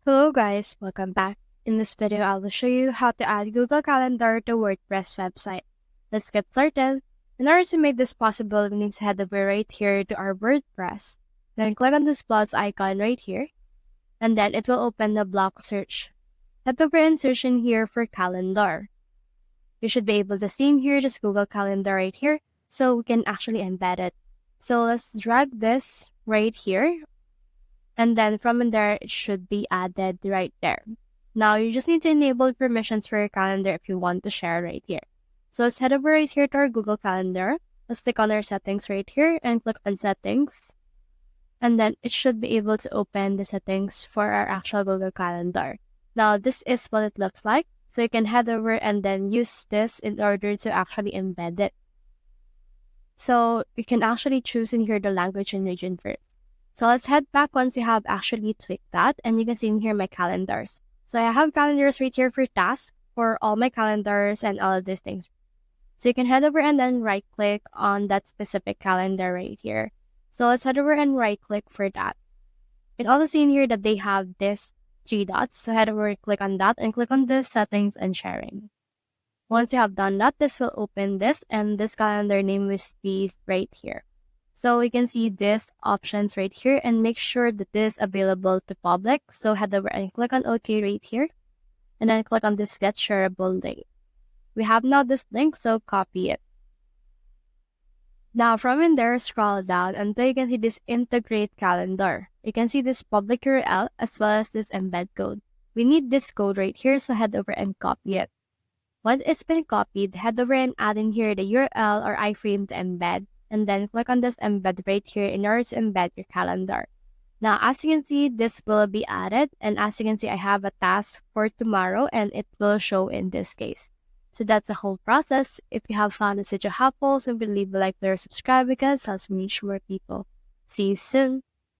Hello guys, welcome back. In this video, I will show you how to add Google Calendar to WordPress website. Let's get started. In order to make this possible, we need to head over right here to our WordPress. Then click on this plus icon right here, and then it will open the block search. Head over and search in here for calendar. You should be able to see in here this Google Calendar right here, so we can actually embed it. So let's drag this right here. And then from in there, it should be added right there. Now, you just need to enable permissions for your calendar if you want to share right here. So let's head over right here to our Google Calendar. Let's click on our settings right here and click on settings. And then it should be able to open the settings for our actual Google Calendar. Now, this is what it looks like. So you can head over and then use this in order to actually embed it. So you can actually choose in here the language and region first. So let's head back once you have actually tweaked that, and you can see in here my calendars. So I have calendars right here for tasks for all my calendars and all of these things. So you can head over and then right click on that specific calendar right here. So let's head over and right click for that. You can also see in here that they have this 3 dots. So head over, click on that, and click on the settings and sharing. Once you have done that, this will open this, and this calendar name will be right here. So we can see these options right here and make sure that this is available to public. So head over and click on OK right here. And then click on this Get Shareable link. We have now this link, so copy it. Now from in there, scroll down until you can see this Integrate Calendar. You can see this public URL as well as this embed code. We need this code right here, so head over and copy it. Once it's been copied, head over and add in here the URL or iframe to embed. And then click on this embed right here in order to embed your calendar. Now, as you can see, this will be added. And as you can see, I have a task for tomorrow and it will show in this case. So that's the whole process. If you have found this video helpful, simply leave a like or subscribe because it helps me reach more people. See you soon.